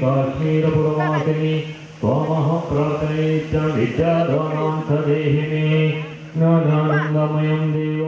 काश्मीरपुरवासिनी त्वमहं प्रार्थने च विद्यादानां सदेहि मे ज्ञानानन्दमयं देव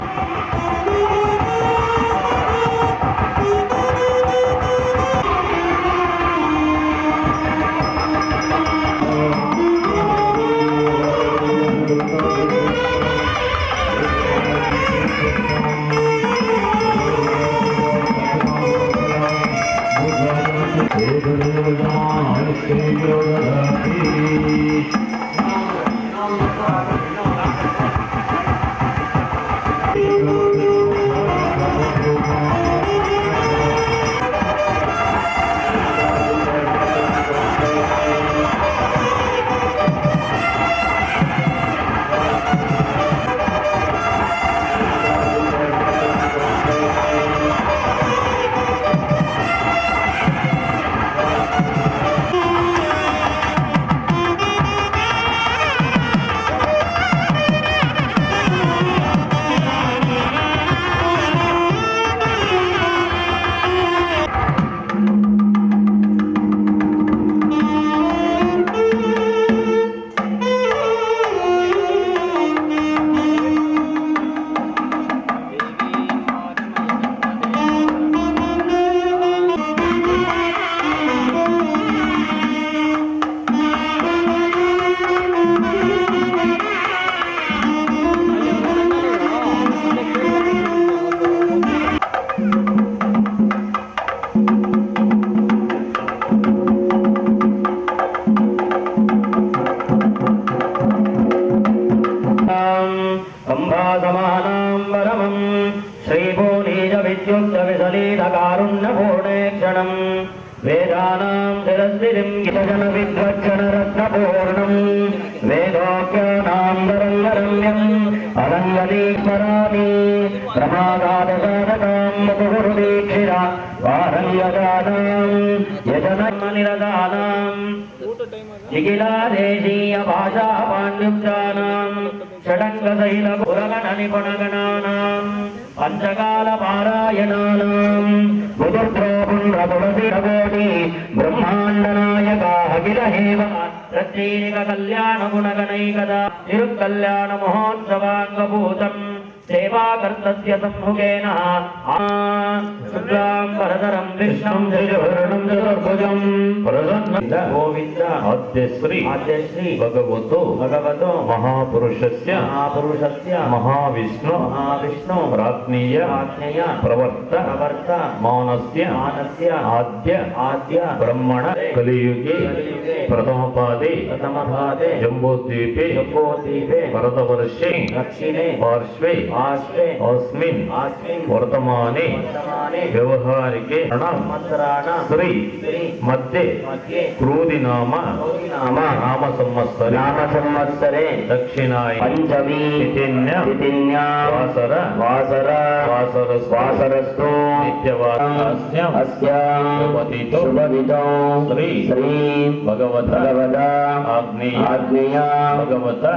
ಕಂಭಾಸಮಾನಾಂ ವರಮಂ ಶ್ರೀಭೂನೀಜ ವಿದ್ಯುಕ್ತ ವಿಸಲೀನಕಾರುಣ್ಯಪೂರ್ಣೇ ಕ್ಷಣಂ ವೇದಾನಾಂ ಶಿರಸ್ಸಿರಿಂ ಗಿರಿಜನ ವಿದ್ವಜ್ಜನ ರತ್ನಪೂರ್ಣಂ ವೇದೋಕ್ಯಾನಾಂ ವರಂಗರಮ್ಯಂ ಅರಂಗದೀಶ್ವರಾಣಿ ಪ್ರಮಾದಾದಸಾರಕಾಂ ಮುಕುರುದೀಕ್ಷಿರ ವಾರಂಗದಾನಾಂ ಯಜನನಿರದಾನಾಂ ನಿಖಿಲಾದೇಶೀಯ ಭಾಷಾ ಪಾಂಡ್ಯುಕ್ತಾನಾಂ ಷಡಂಗಶೈಲ ಪುರಗಣ ನಿಪುಣಗಣಾನಾಂ ಪಂಚಕಾಲ ಪಾರಾಯಣಾನಾಂ ಬುಧುರ್ಭೋ ಪುಂಡ್ರ ತುಳಸಿರಗೋಟಿ ಬ್ರಹ್ಮಾಂಡ ನಾಯಕ ಅಖಿಲ ಹೇಮ ಪ್ರತ್ಯೇಕ ಕಲ್ಯಾಣ ಗುಣಗಣೈಕದ ತಿರುಕಲ್ಯಾಣ ಮಹೋತ್ಸವಾಂಗಭೂತಂ ಸೇವಾಕರ್ತಸ್ಯ ಸಮ್ಮುಖೇನ ಶುಕ್ಲಾಂಬರಧರಂ ವಿಷ್ಣುಂ ಶಶಿವರ್ಣಂ ಚತುರ್ಭುಜಂ ಪ್ರಸನ್ನ ಗೋವಿಂದ ಆದ್ಯಶ್ರೀ ಭಗವತೋ ಮಹಾಪುರುಷಸ್ಯ ಮಹಾವಿಷ್ಣು ಪ್ರಾಜ್ಞೇಯ ಪ್ರವರ್ತ ಮಾನಸ್ಯ ಆದ್ಯ ಬ್ರಹ್ಮಣ ಕಲಿಯುಗೆ ಪ್ರಥಮ ಪಾದೆ ಜಂಬೋದ್ವೀಪೆ ಭರತವರ್ಷೆ ದಕ್ಷಿಣೆ ಪಾರ್ಶ್ವೆ अस्मिन् वर्तमाने व्यवहारिके श्री मध्ये क्रोधि नाम संवत्सरे दक्षिणाय पंचमी तिथिन्या वासरस्तु शुभविदो श्री भगवता आग्नेय भगवता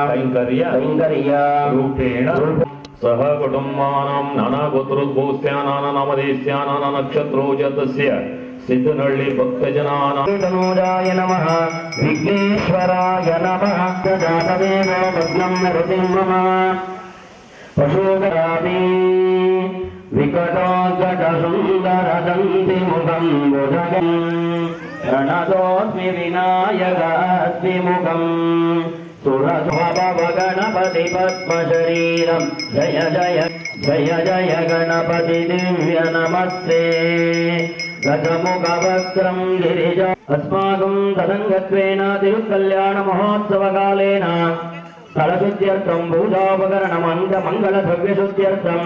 कैंकर्य रूपेण सह कुटुंबानां नाना गोत्रोद्भूस्यानां नामधेस्यानां नक्षत्रोजतस्य सिद्धनहಳ್ಳಿ भक्तजनानां तनूजाय नमः विघ्नेश्वराय नमः जातवेद भग्नं नृतिं मम पशुधरामि विकटोद्गटसुन्दरदन्तिमुखं भुजगं प्रणतोऽस्मि विनायकास्मि मुखम् सुरध्वगणपति पद्मशरीरं जय जय जय जय गणपति दिव्य नमस्ते गजमुखवक्त्रं गिरिजा अस्माकं तदङ्गत्वेन तिरुकल्याण महोत्सवकालेन स्थलशुद्ध्यर्थं पूजाोपकरणमङ्गलद्रव्यशुद्ध्यर्थं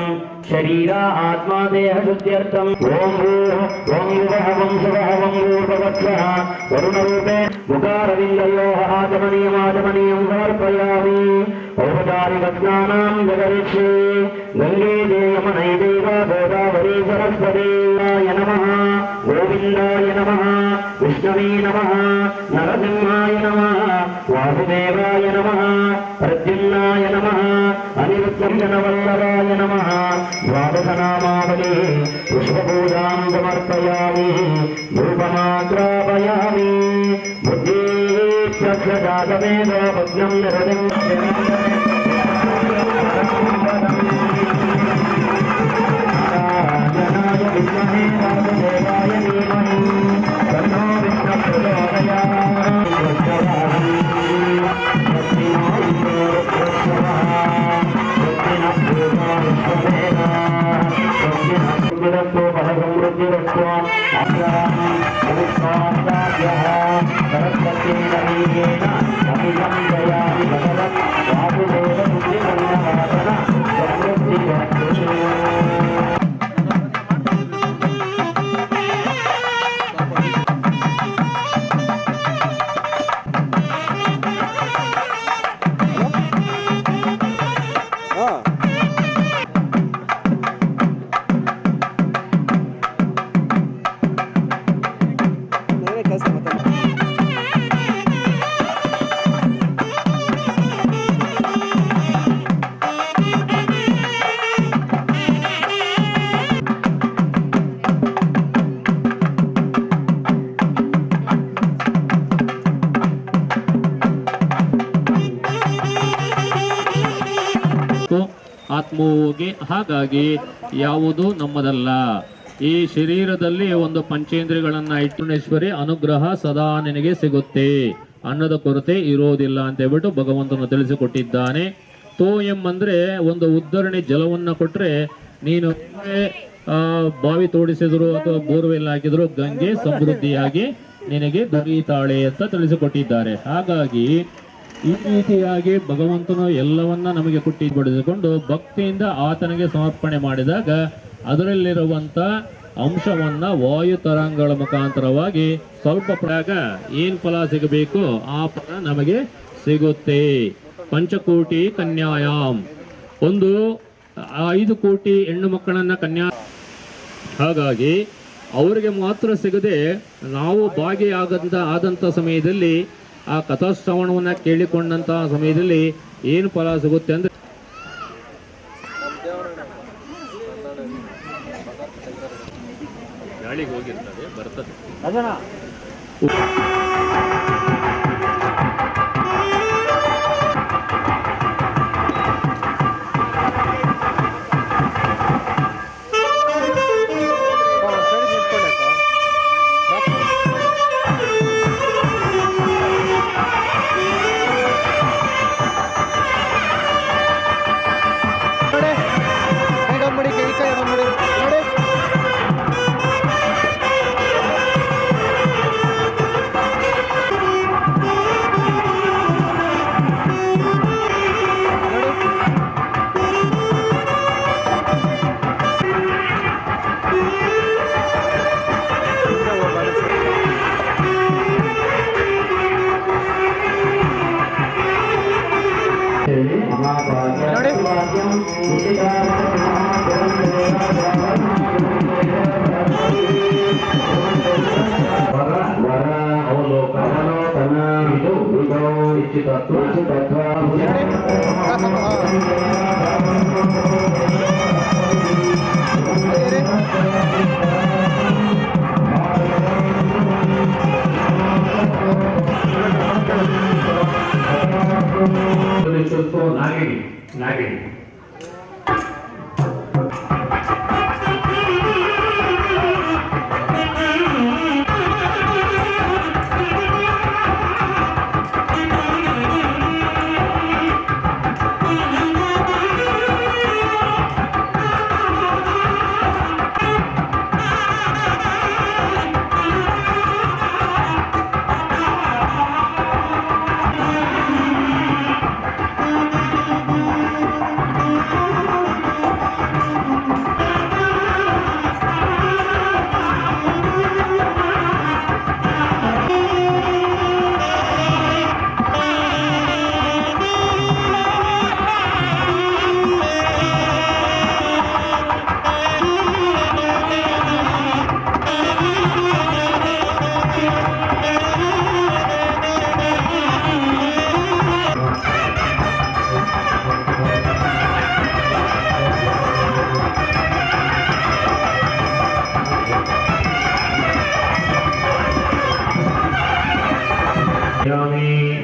शरीर आत्मा देहशुद्ध्यर्थं ओं भूर्भुवः शुभः भूर्भुवस्वः वरुणरूपे मुखारविन्दयोः आचमनीयं समर्पयामि औपचारिकस्नानां जगरिष्ये गङ्गे यमुनैदैव गोदावरी सरस्वतीय नमः गोविन्दाय नमः विष्णवे नमः नरसिंहाय नमः वासुदेवाय नमः प्रद्युम्नाय नमः अनिरुद्धवल्लभाय नमः द्वादशनामावली पुष्पपूजां समर्पयामि धूपमाग्रापयामि बुद्धिप्रजातमेव भग्नं निरतिं नारायणाय विद्महे वासुदेवाय धीमहि तन्नो विष्णुः प्रचोदयात् ಆತ್ಮೋಗೆ ಹಾಗಾಗಿ ಯಾವುದು ನಮ್ಮದಲ್ಲ. ಈ ಶರೀರದಲ್ಲಿ ಒಂದು ಪಂಚೇಂದ್ರಿಯಗಳನ್ನ ಇಟ್ಟುನೇಶ್ವರಿ ಅನುಗ್ರಹ ಸದಾ ನಿನಗೆ ಸಿಗುತ್ತೆ, ಅನ್ನದ ಕೊರತೆ ಇರೋದಿಲ್ಲ ಅಂತ ಹೇಳ್ಬಿಟ್ಟು ಭಗವಂತನು ತಿಳಿಸಿಕೊಟ್ಟಿದ್ದಾನೆ. ತೋಯಂ ಅಂದ್ರೆ ಒಂದು ಉದ್ಧರಣೆ ಜಲವನ್ನ ಕೊಟ್ರೆ ನೀನು ಬಾವಿ ತೋಡಿಸಿದ್ರು ಅಥವಾ ಬೋರ್ವೆಲ್ ಹಾಕಿದ್ರು ಗಂಗೆ ಸಮೃದ್ಧಿಯಾಗಿ ನಿನಗೆ ದೊರೆಯುತ್ತಾಳೆ ಅಂತ ತಿಳಿಸಿಕೊಟ್ಟಿದ್ದಾರೆ. ಹಾಗಾಗಿ ಈ ರೀತಿಯಾಗಿ ಭಗವಂತನು ಎಲ್ಲವನ್ನ ನಮಗೆ ಕೊಟ್ಟಿ ಬಡಿದುಕೊಂಡು ಭಕ್ತಿಯಿಂದ ಆತನಿಗೆ ಸಮರ್ಪಣೆ ಮಾಡಿದಾಗ ಅದರಲ್ಲಿರುವಂತ ಅಂಶವನ್ನ ವಾಯು ತರಂಗಗಳ ಮುಖಾಂತರವಾಗಿ ಸ್ವಲ್ಪ ಪ್ರಾಗ ಏನ್ ಫಲ ಸಿಗಬೇಕು ಆ ಫಲ ನಮಗೆ ಸಿಗುತ್ತೆ. ಪಂಚಕೋಟಿ ಕನ್ಯಾಯಾಮ್, ಒಂದು 5 ಕೋಟಿ ಹೆಣ್ಣು ಮಕ್ಕಳನ್ನ ಕನ್ಯಾ, ಹಾಗಾಗಿ ಅವರಿಗೆ ಮಾತ್ರ ಸಿಗದೆ ನಾವು ಆದಂತ ಸಮಯದಲ್ಲಿ ಆ ಕಥಾಶ್ರವಣವನ್ನ ಕೇಳಿಕೊಂಡಂತಹ ಸಮಯದಲ್ಲಿ ಏನು ಫಲ ಸಿಗುತ್ತೆ ಅಂದ್ರೆ ಗಾಳಿಗೆ ಹೋಗಿರ್ತದೆ ಬರ್ತದೆ. ನಾಗಿಣಿ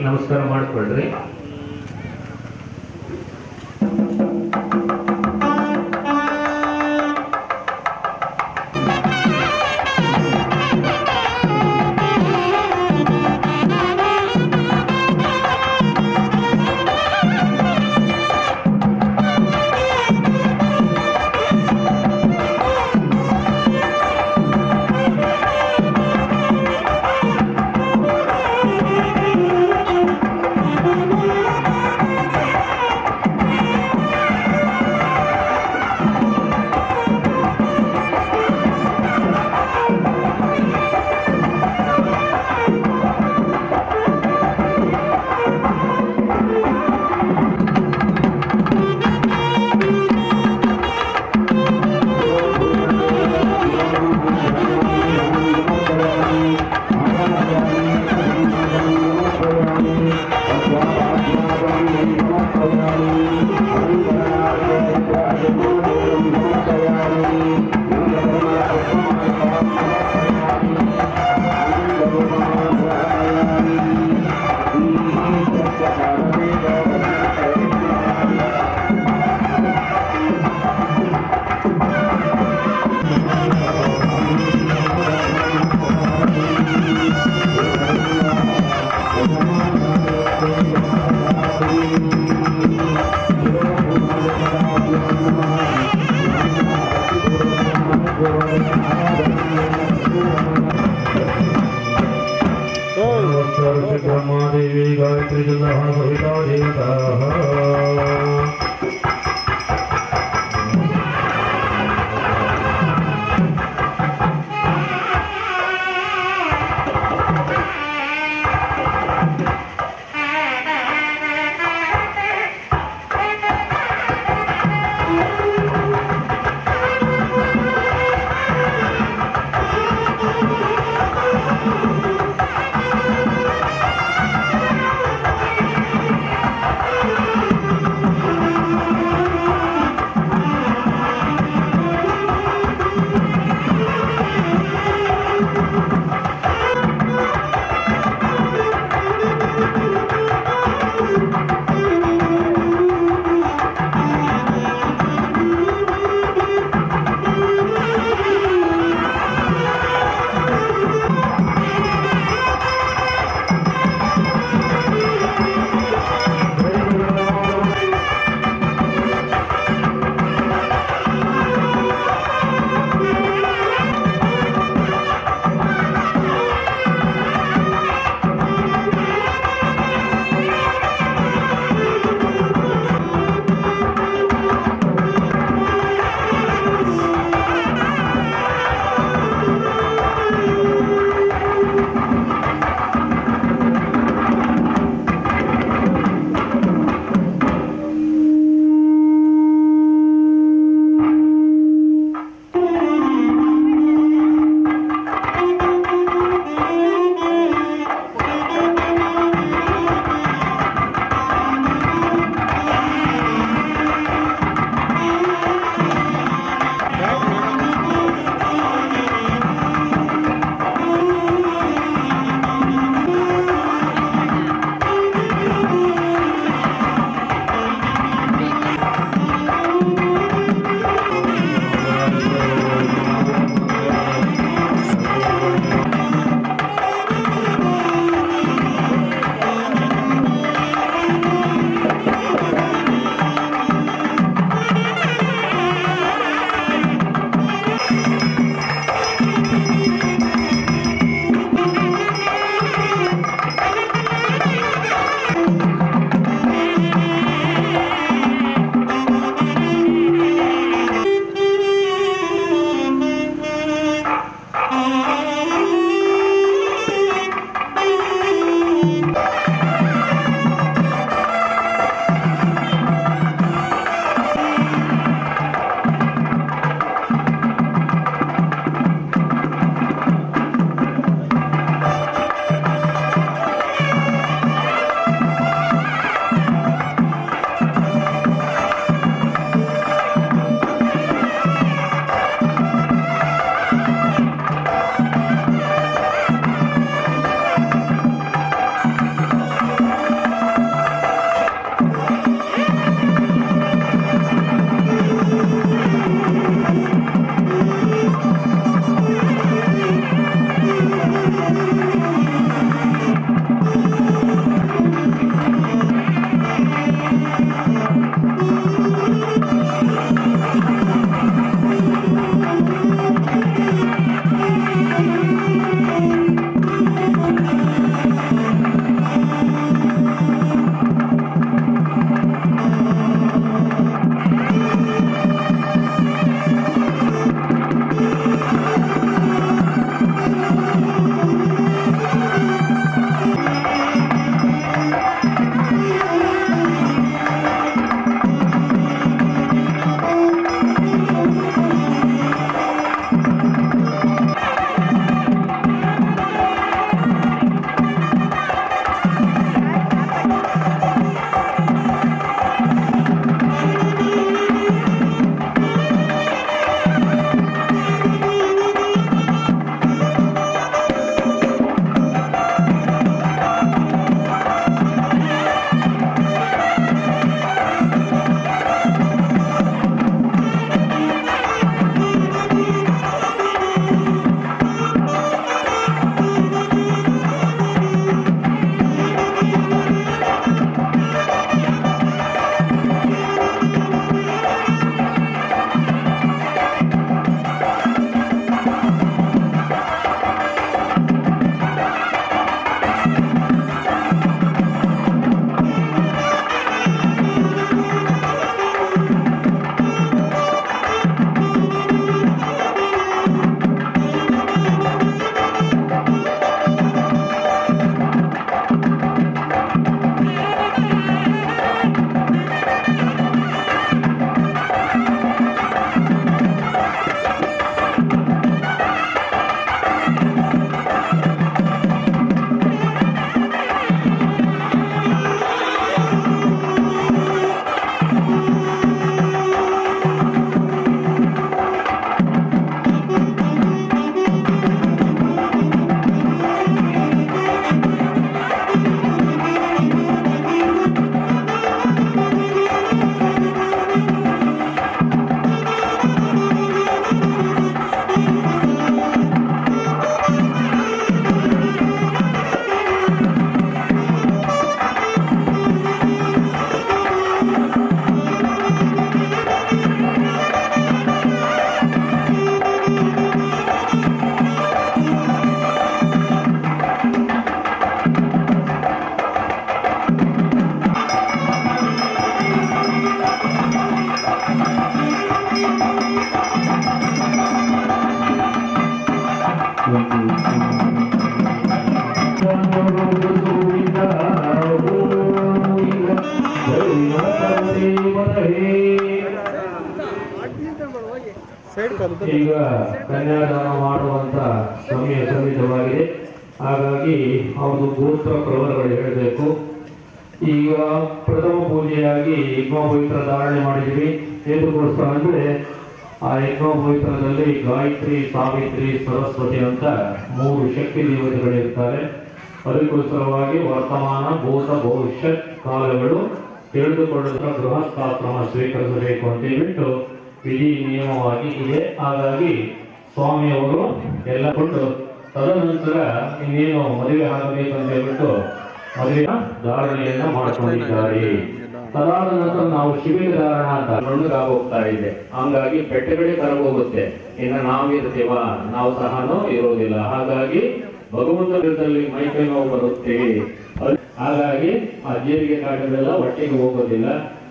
ನಮಸ್ಕಾರ ಮಾಡ್ಕೊಳ್ರಿ. ಈಗ ಕನ್ಯಾದಾನ ಮಾಡುವಂತ ಸಮಯ ಸನ್ನಿಧವಾಗಿದೆ. ಹಾಗಾಗಿ ಅವ್ರದ್ದು ಗೋತ್ರ ಪ್ರವರಗಳು ಹೇಳಬೇಕು. ಈಗ ಪ್ರಥಮ ಪೂಜೆಯಾಗಿ ಯಜ್ಞೋಪವಿತ್ರ ಧಾರಣೆ ಮಾಡಿದ್ವಿ. ಏತಕ್ಕೋಸ್ಕರ ಅಂದ್ರೆ ಆ ಯಜ್ಞೋಪವಿತ್ರದಲ್ಲಿ ಗಾಯತ್ರಿ, ಸಾವಿತ್ರಿ, ಸರಸ್ವತಿ ಅಂತ 3 ಶಕ್ತಿ ದೇವತೆಗಳಿರ್ತಾರೆ. ಅದಕ್ಕೋಸ್ಕರವಾಗಿ ವರ್ತಮಾನ, ಭೂತ, ಭವಿಷ್ಯತ್ ಕಾಲಗಳು ತಿಳಿದುಕೊಳ್ಳುವ ಗೃಹಸ್ಥಾಶ್ರಮ ಸ್ವೀಕರಿಸಬೇಕು ಅಂತ ಹೇಳ್ಬಿಟ್ಟು ವಿಧಿ ನಿಯಮವಾಗಿ ಇದೆ. ಹಾಗಾಗಿ ಸ್ವಾಮಿಯವರು ಎಲ್ಲ ಕೊಂಡು ತದನಂತರ ಇನ್ನೇನು ಮದುವೆ ಆಗಬೇಕು ಅಂತ ಹೇಳ್ಬಿಟ್ಟು ಮದುವೆಯ ಧಾರಣೆಯನ್ನ ಮಾಡಿಕೊಂಡಿದ್ದಾರೆ. ಅದಾದ ನಂತರ ನಾವು ಶಿಬಿರ ಧಾರಣ ಅಂತ ಹೋಗ್ತಾ ಇದೆ. ಹಂಗಾಗಿ ಪೆಟ್ಟೆಗಳೇ ಕರಗೋಗುತ್ತೆ. ಇನ್ನು ನಾವಿರ್ತೀವ, ನಾವು ಸಹನೂ ಇರೋದಿಲ್ಲ. ಹಾಗಾಗಿ ಭಗವಂತನಲ್ಲಿ ಮೈಕೈ ನೋವು ಬರುತ್ತೇವೆ. ಹಾಗಾಗಿ ಆ ಜೀರಿಗೆ ಕಾಟಗಳೆಲ್ಲ ಒಟ್ಟಿಗೆ ಹೋಗೋದಿಲ್ಲ.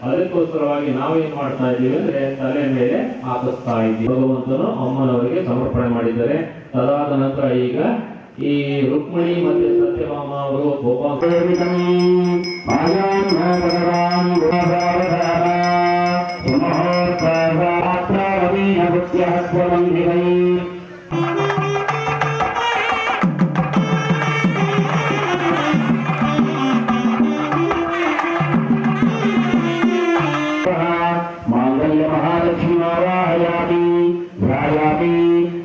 ಅದಕ್ಕೋಸ್ಕರವಾಗಿ ನಾವೇನ್ ಮಾಡ್ತಾ ಇದ್ದೀವಿ ಅಂದ್ರೆ ತಲೆ ಮೇಲೆ ಹಾಕಿಸ್ತಾ ಇದ್ದೀವಿ. ಭಗವಂತನು ಅಮ್ಮನವರಿಗೆ ಸಮರ್ಪಣೆ ಮಾಡಿದ್ದಾರೆ. ಅದಾದ ನಂತರ ಈಗ ಈ ರುಕ್ಮಿಣಿ ಮತ್ತೆ ಸತ್ಯಭಾಮ ಅವರು ಗೋಪಾಲ मांगल्य महालक्ष्मी वाहयामि ध्यायामि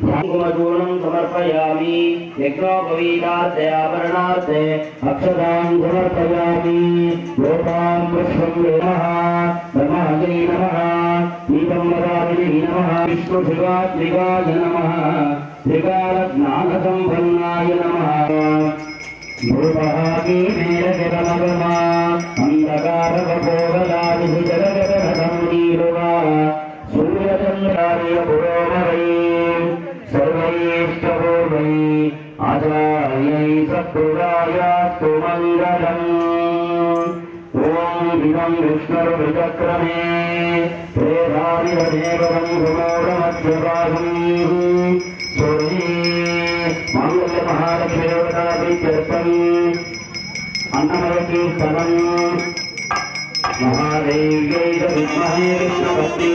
कुंकुमचूर्णं समर्पयामि यज्ञोपवीतार्थे आभरणार्थे अक्षतां समर्पयामि लोकां पुष्पं नमः ब्रह्महरे नमः दीपंबराविने नमः विष्णुशिवात्रिकाय नमः त्रिकालज्ञानसम्पन्नाय नमः भूपहाकी मेरजगमगमा अंधकारकपोगलादिषु जगजगधम्बीरुवा सूर्यचन्द्रार्य पुरोमरै सर्वैष्टपूर्वै आचार्यै सत्कृतायास्तु मङ्गलम् ॐ इदं विष्णुर्विचक्रमे प्रेधादिवदेवं सुमोढमध्यभागम् सूर्ये माङ्गल्य महालक्ष्मी देवताभित्यर्थम् अन्नमयकीर्तनम् महादेव्यै च विद्महे विष्णुपत्नी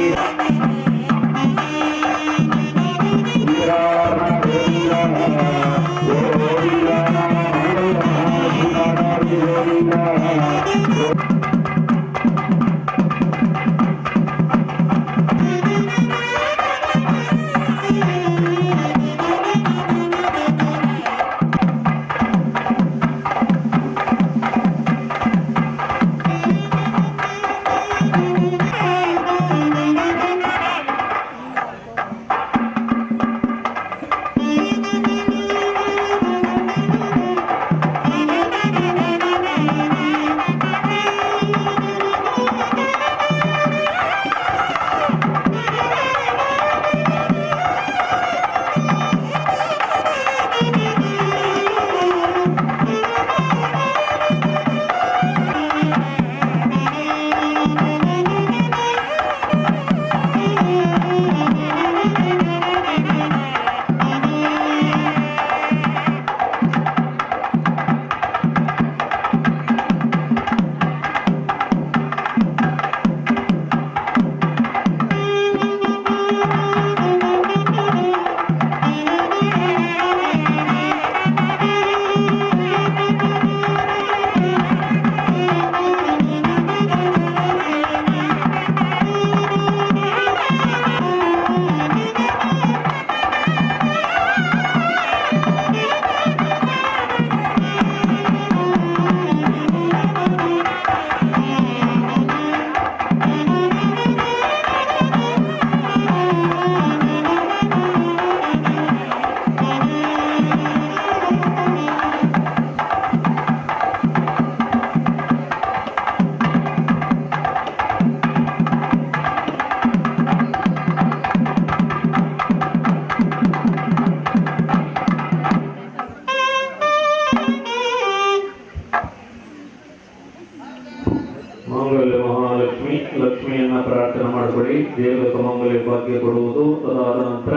ಮಂಗಲ್ಯ ಮಹಾಲಕ್ಷ್ಮಿ ಲಕ್ಷ್ಮಿಯನ್ನ ಪ್ರಾರ್ಥನೆ ಮಾಡಿಕೊಳ್ಳಿ. ದೇವರ ಮಂಗಲ್ಯ ಭಾಗ್ಯ ಕೊಡುವುದು. ಅದಾದ ನಂತರ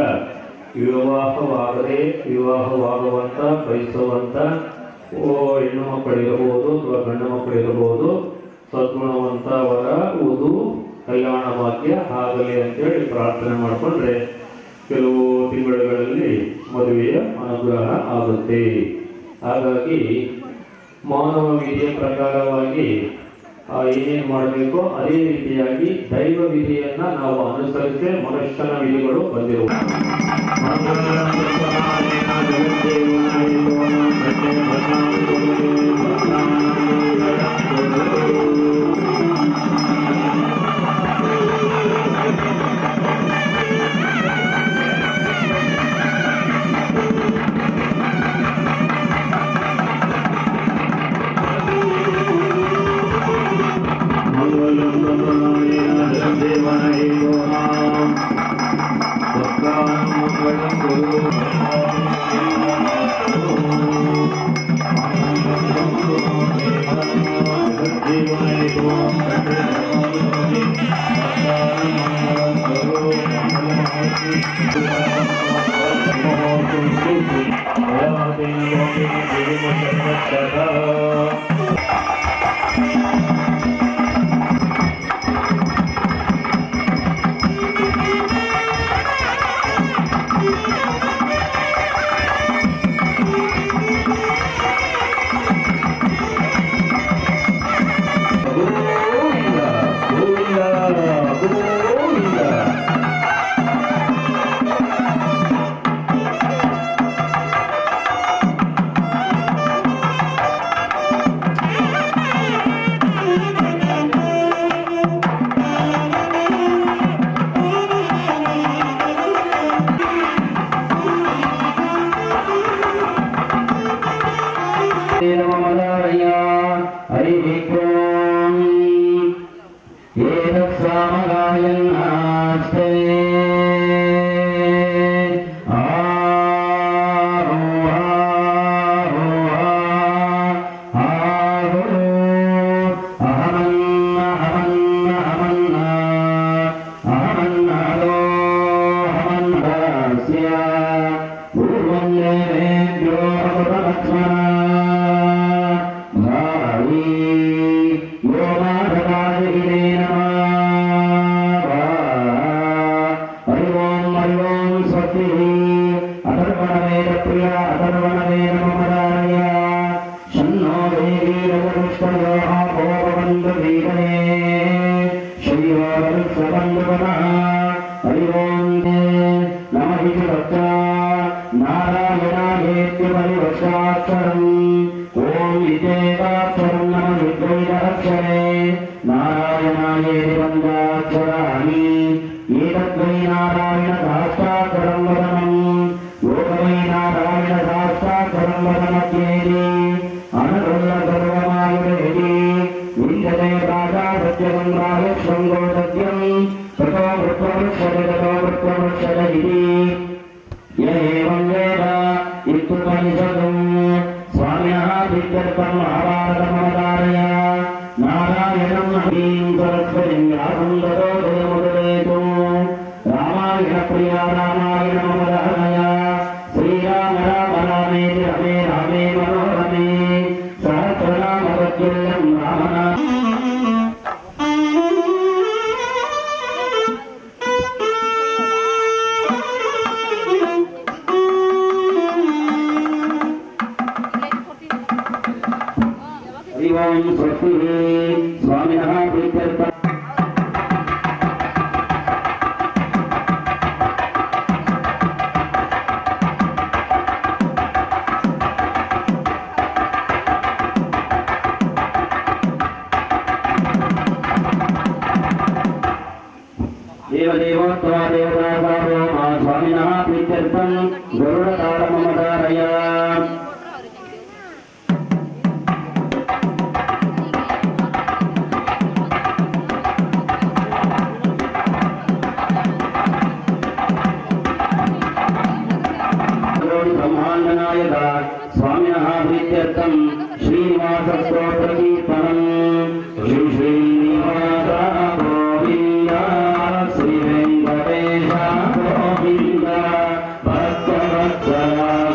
ವಿವಾಹವಾಗದೆ ವಿವಾಹವಾಗುವಂತ ಬಯಸುವಂತ ಹೆಣ್ಣು ಮಕ್ಕಳಿರಬಹುದು ಅಥವಾ ಗಂಡು ಮಕ್ಕಳಿರಬಹುದು, ಸದ್ಗುಣವಂತ ವರ ವಧು ಕಲ್ಯಾಣ ಭಾಗ್ಯ ಆಗಲಿ ಅಂತೇಳಿ ಪ್ರಾರ್ಥನೆ ಮಾಡಿಕೊಂಡ್ರೆ ಕೆಲವು ತಿಂಗಳುಗಳಲ್ಲಿ ಮದುವೆಯ ಅನುಗ್ರಹ ಆಗುತ್ತೆ. ಹಾಗಾಗಿ ಮಾನವ ವಿಧಿಯ ಪ್ರಕಾರವಾಗಿ ಏನೇನು ಮಾಡಬೇಕೋ ಅದೇ ರೀತಿಯಾಗಿ ದೈವ ವಿಧಿಯನ್ನ ನಾವು ಅನುಸರಿಸಿ ಮನುಷ್ಯನ ವಿಧಿಗಳು ಬಂದಿರುವ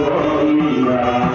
Govinda,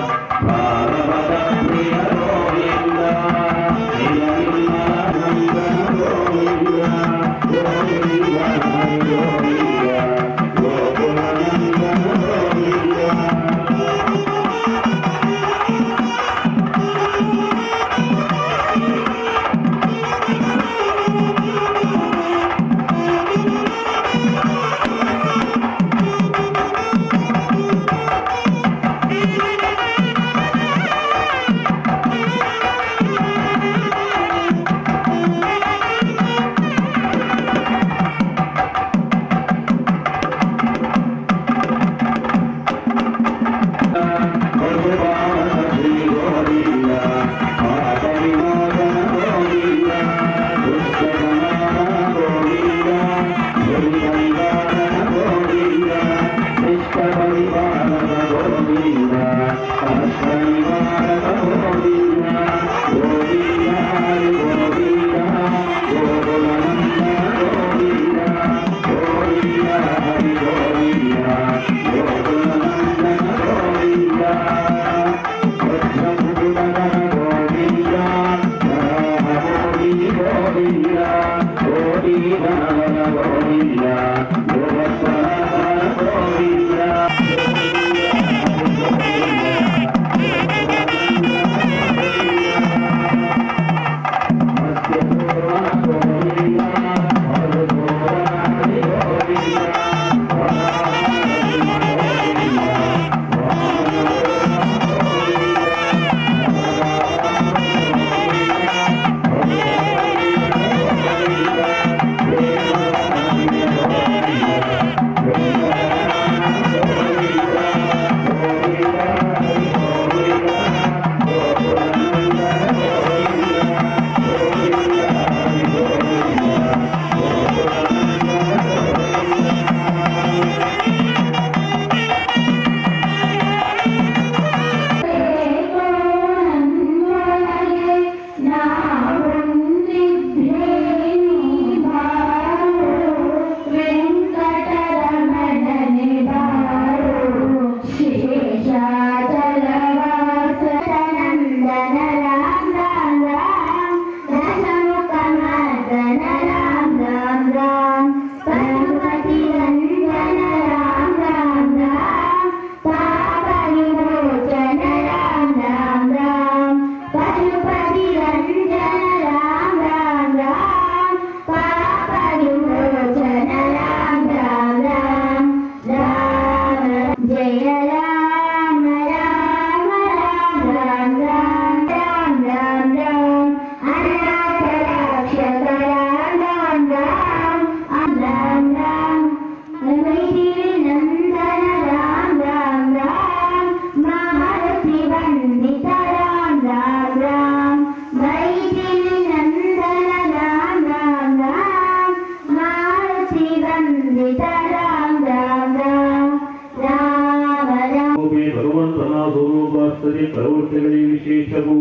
ಪ್ರವೃತ್ತಿಗಳಿಗೆ ವಿಶೇಷವು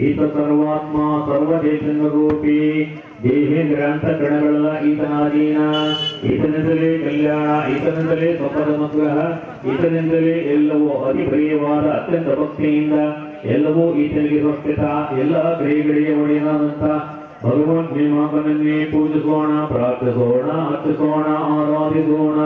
ಈತ ಸರ್ವಾತ್ಮ ಸರ್ವದೇಶಂಗರೂಪಿ ದೇಹೇಂದ್ರಾಂತಕರಣಗಳೆಲ್ಲ ಈತನಾಧೀನ. ಈತನಿಂದಲೇ ಕಲ್ಯಾಣ, ಈತನಿಂದಲೇ ಸ್ವಪದ ಮಗ್ರಹ, ಈತನಿಂದಲೇ ಎಲ್ಲವೂ ಅತಿ ಪ್ರಿಯವಾದ ಅತ್ಯಂತ ಭಕ್ತಿಯಿಂದ ಎಲ್ಲವೂ ಈತನಿಗೆ ಸ್ವಸ್ಥಿತ. ಎಲ್ಲ ಕ್ರಿಯೆಗಳಿಗೆ ಒಡೆಯನಾದಂತ ಭಗವನ್ ನೇಮಕನನ್ನೇ ಪೂಜಿಸೋಣ, ಪ್ರಾರ್ಥಿಸೋಣ, ಅರ್ಚಿಸೋಣ, ಆರಾಧಿಸೋಣ.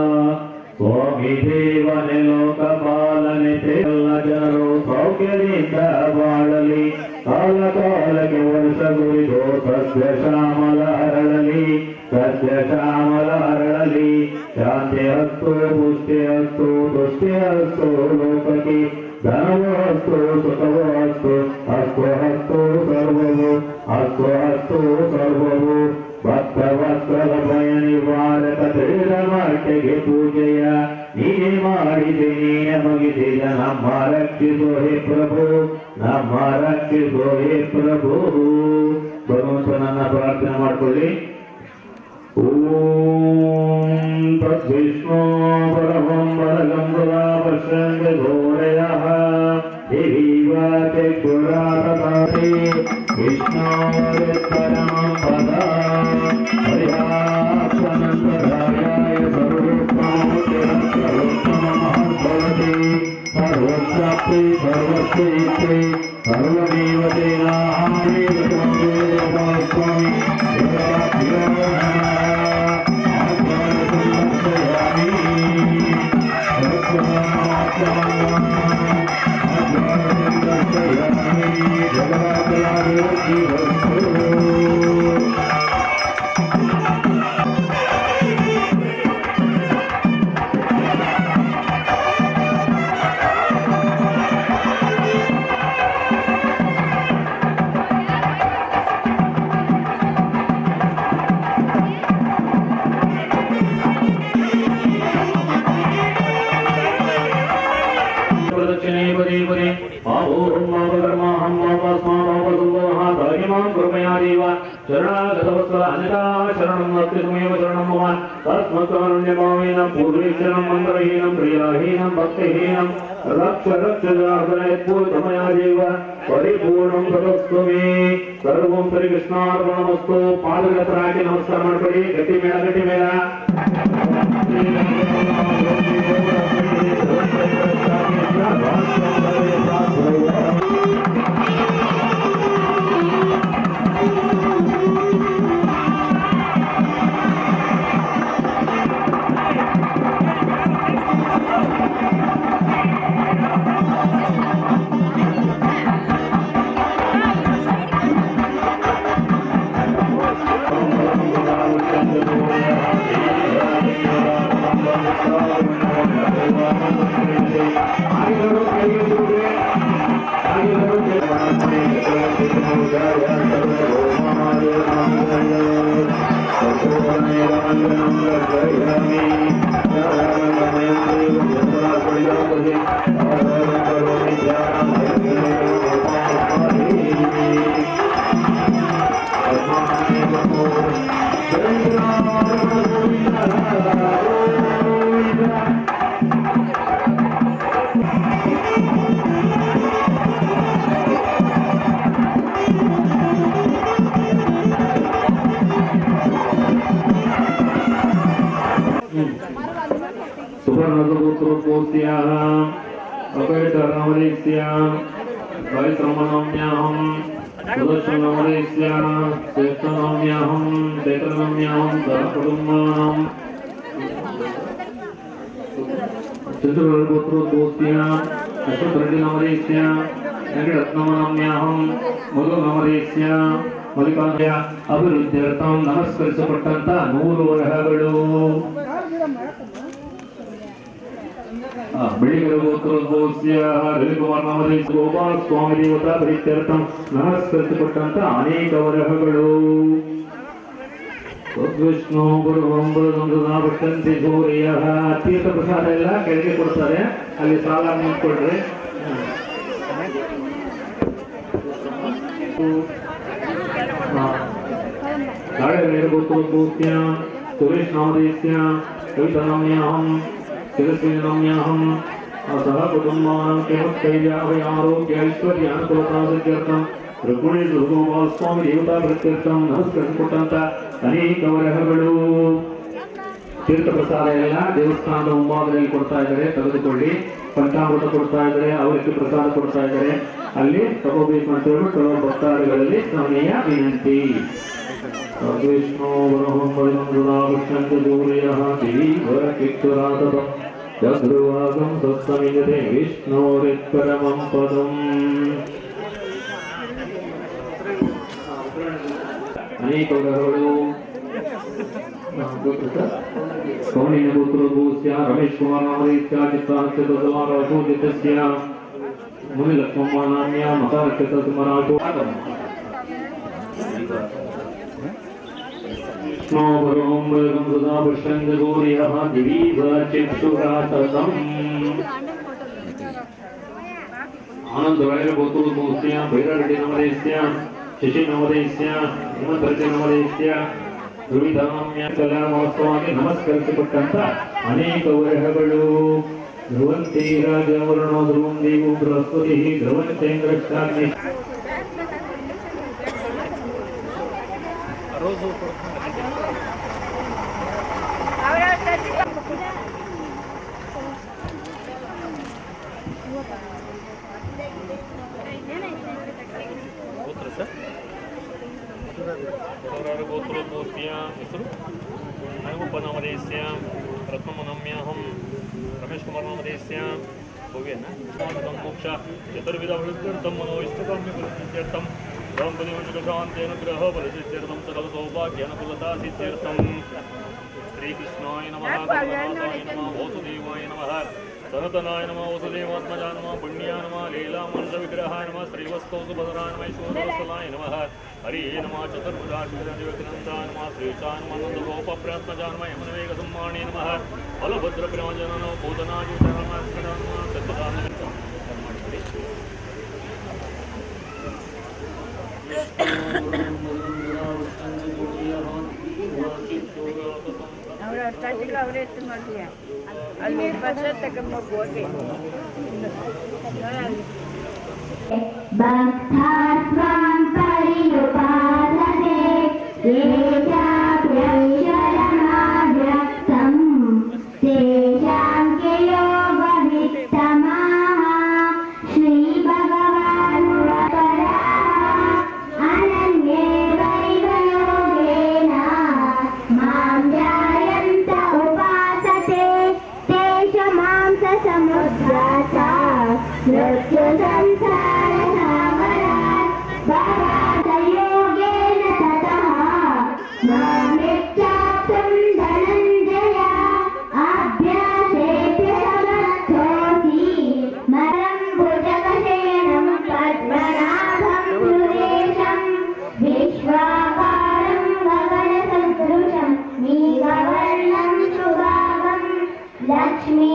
ಸ್ವಾಮಿ ದೇವನೇ ಲೋಕಪಾಲನೆ ಎಲ್ಲ ಜನರು ಸೌಖ್ಯದಿಂದ ಬಾಳಲಿ. ಕಾಲ ಕಾಲಕ್ಕೆ ವರ್ಷ ಗುರಿದು ಸಸ್ಯ ಶ್ಯಾಮಲ ಹರಳಲಿ, ಸಸ್ಯ ಶ್ಯಾಮಲ ಹರಳಲಿ. ಶಾಂತಿ ಹಸ್ತು, ಪುಷ್ಟಿ ಹಸ್ತು, ತುಷ್ಟಿ ಹಸ್ತು ಲೋಕಕ್ಕೆ. ಧನವೋ ಹಸ್ತು, ಸುಖವೋ ಹಸ್ತು, ಹಸ್ತು ಹಸ್ತು ಸರ್ವವು, ಹಸ್ತು ಹಸ್ತು ಸರ್ವವು. ಭಕ್ತ ವಸ್ತ್ರದ ಭಯ ನಿವಾರಕ ತ್ರಿರಮಟ್ಟಿಗೆ ಪೂಜೆಯ ನೀನೇ ಮಾಡಿದೆ, ನೀನೆ ಮುಗಿಸಿದ. ನಮ್ಮ ರಕ್ಷಿಸೋ ಹೇ ಪ್ರಭು, ನಮ್ಮ ರಕ್ಷಿಸೋ ಹೇ ಪ್ರಭು. ಭಗವಂತನನ್ನ ಪ್ರಾರ್ಥನೆ ಮಾಡಿಕೊಳ್ಳಿ. ಓಂ ತದ್ವಿಷ್ಣು ಪರಮಂ ವರದಂ ಸದಾ ಪಶ್ಯಂತಿ ಘೋರಯಃ ದೇವೀವಾತೆ ಪುರಾತತಾತಿ ವಿಷ್ಣೋರಿತ್ತರಮಂ ಪದ ಹರಿಹಾಸನಂತರಾಯಾಯ ಸರ್ವೋತ್ತಮೋ ತಿರಸ್ಕರೋತ್ತಮಃ ಭವತಿ. सर्वत्राप्ति सर्वस्यैत्रे सर्वदेवतेनाहारे स्वामी शरणागतवत्सल अन्यथा शरणं नत्रितमेव शरणं मम तस्मत्कारुण्यभावेन पूर्वेक्षणं मन्त्रहीनं प्रियाहीनं भक्तिहीनं रक्ष रक्ष जनार्दनयत्पूर्तमया देव परिपूर्णं तदस्तु मे सर्वं श्रीकृष्णार्पणमस्तु पादगतराकि नमस्कार ಮಾಡ್ಕೊಳ್ಳಿ ಗಟ್ಟಿ ಮೇಳ सुवर्णपुत्रोत्पूर्त्याः अपरितरणवदेस्यां वैश्रमणम्याहं सुदर्शनवदेस्यां श्रेष्ठनम्याहं चैतन्यम्याहं सहकुटुम्बानां चतुर्पुत्रोत्पूर्त्यां अश्वतरेड्डिनवदेस्यां वेङ्कटरत्नमनम्याहं मधुनवदेस्यां मल्लिकार्जुनಯ್ಯ ಅಭಿವೃದ್ಧಿಯರ್ಥಂ ನಮಸ್ಕರಿಸಲ್ಪಟ್ಟಂತ 100 ವರಹಗಳು ಬೆಳಿಗ್ಗೆ ಗೋತ್ರೋದ್ಭವಸ್ಯ ರವಿಕುಮಾರನವರೇ ಗೋಪಾಲ ಸ್ವಾಮಿ ದೇವತಾ ಪ್ರೀತ್ಯರ್ಥಂ ನಮಸ್ಕರಿಸಲ್ಪಟ್ಟಂತ ಅನೇಕ ವರಹಗಳು ವಿಷ್ಣು ಗುರುವಂಬಂತಿ ಗೌರಿಯ ತೀರ್ಥ ಪ್ರಸಾದ ಎಲ್ಲ ಕೆಳಗೆ ಕೊಡ್ತಾರೆ ಅಲ್ಲಿ ಸಾಲ ನಿಂತ್ಕೊಳ್ರಿ ನಾಳೆ ಗೋತ್ರೋದ್ಭವಸ್ಯ ಸುರೇಶ್ ನಾಮದೇಸ್ಯ ಕವಿತನಮ್ಯಾಹಂ शिरस्वीनम्याहं सह कुटुम्बानां केमत्कैर्याभयारोग्य ऐश्वर्यानुकूलतासिद्ध्यर्थं ರುಕ್ಮಿಣಿ ದುರ್ಗೋಪಾಲ ಸ್ವಾಮಿ ದೇವತಾ ಪ್ರತ್ಯರ್ಥಂ ನಮಸ್ಕರಿಸಿಕೊಟ್ಟಂತ ಅನೇಕ ವರಹಗಳು ತೀರ್ಥ ಪ್ರಸಾದ ಎಲ್ಲ ದೇವಸ್ಥಾನದ ಮುಂಭಾಗದಲ್ಲಿ ಕೊಡ್ತಾ ಇದ್ದಾರೆ, ತೆಗೆದುಕೊಳ್ಳಿ. ಪಂಚಾಮೃತ ಕೊಡ್ತಾ ಇದ್ದಾರೆ, ಅವರಿಗೆ ಪ್ರಸಾದ ಕೊಡ್ತಾ ಇದ್ದಾರೆ, ಅಲ್ಲಿ ತಗೋಬೇಕು ಅಂತ ಹೇಳ್ಬಿಟ್ಟು ಭಕ್ತಾದಿಗಳಲ್ಲಿ ಸಮಯ ವಿನಂತಿ. ವಿಷ್ಣು ಚಂದ್ರವಾಗಂ ಸತ್ಸಮಿಜತೆ ವಿಷ್ಣೋರಿತ್ಪರಮಂ ಪದಂ. ಅನೇಕ ಗ್ರಹಗಳು ಕೌಣಿನ ಪುತ್ರೋದ್ಭವಸ್ಯ ರಮೇಶ್ ಕುಮಾರ್ ನಾಮದೇಸ್ಯ ಚಿತ್ತಾನಕ್ಷತ್ರಸಮಾರಾಶೋದಿತಸ್ಯ ಮುನಿಲಕ್ಷ್ಮಮ್ಮನಾಮ್ಯ ಮತಾನಕ್ಷತ್ರಸಮರಾಶೋ ವಿಷ್ಣೋಪರಮಂ ಸದಾ ಪಶ್ಯಂತ ಗೌರ್ಯಃ ದಿವೀಧ ಚಕ್ಷುರಾತತಂ. ಆನಂದರಾಯರ ಪುತ್ರೋದ್ಭವಸ್ಯ ಭೈರರೆಡ್ಡಿ ನಾಮದೇಸ್ಯ ಶಶಿ ನಾಮದೇಸ್ಯ ಹೇಮಂತರೆಡ್ಡಿ ನಾಮದೇಸ್ಯ ಧ್ರುವಿಧಾಮ್ಯ ಕಲ್ಯಾಣ ಮಹೋತ್ಸವಕ್ಕೆ ನಮಸ್ಕರಿಸಲ್ಪಟ್ಟಂತ ಅನೇಕ ವರಹಗಳು. ಧ್ರುವಂತಿ ರಾಜವರ್ಣ ಧ್ರುವಂ ದೇವೋ ಬೃಹಸ್ಪತಿ ಧ್ರುವಂತೇಂದ್ರಶ್ಚಾಗ್ನಿ. नामधेयस्य रत्नमनम्यहं रमेश कुमार नामधेयस्य भव्येन मोक्ष चतुर्विधवृद्ध्यर्थं मनोइष्टकाम्यफलसिद्ध्यर्थं ब्रह्मपदिवंशशान्तेन ग्रहफलसिद्ध्यर्थं सकलसौभाग्यानुकूलतासिद्ध्यर्थं श्रीकृष्णाय नमः भगवनाथाय नमः वासुदेवाय नमः सनतनाय नमः वसुदेवात्मजाय नमः पुण्याय नमः लीलामंडविग्रहाय नमः श्रीवस्तुसुभद्राय नमः ईश्वरवत्सलाय नमः हरि नमः चतुर्भुजाय नमः श्रीचाय नमः नन्दगोपप्रात्मजाय नमः यमनवेगसम्माणे नमः बलभद्रविराजन नमः बोधनाय नमः सत्यदान ಅವರ ಅಷ್ಟಾಚಿಗೆ ಅವರೇ ಎತ್ತು ಮಾಡ್ತೀಯ ಅಲ್ಲಿ ಬಸ್ ತಗೊಂಡು ಹೋಗಿ ಭಕ್ತಾತ್ಮಂ ಪರಿಯುಪಾಸನೆ ಏಷಾಪ್ಯಕ್ಷರಮಾದ್ರಕ್ತಂ ತೇಷಾಂ ಯೋಗವಿತ್ತಮಾಹ ಶ್ರೀ ಭಗವಾನುರಪರಃ ಅನನ್ಯೇವೈವ ಯೋಗೇನ ಮಾಂ ಧ್ಯಾಯಂತ ಉಪಾಸತೆ ತೇಷಾಂ ಸಮುದ್ರಾಸ ಮೃತ್ಯು ಸಂಸಾರ ಸಾಗರಾತ್ ಭವಾತ ಯೋಗೇನ ತತಃ ಮಾಮಿಚ್ಛಾಪ್ತುಂ ಧನಂಜಯ ಅಭ್ಯಾಸೇಭ್ಯ ಸಮರ್ಥೋऽಸಿ ಮರಂ ಭುಜಗಶಯನಂ ಪದ್ಮನಾಭಂ ಸುರೇಶಂ ವಿಶ್ವಾಕಾರಂ ಗಗನಸದೃಶಂ ಮೇಘವರ್ಣಂ ಶುಭಾಂಗಂ ಲಕ್ಷ್ಮೀ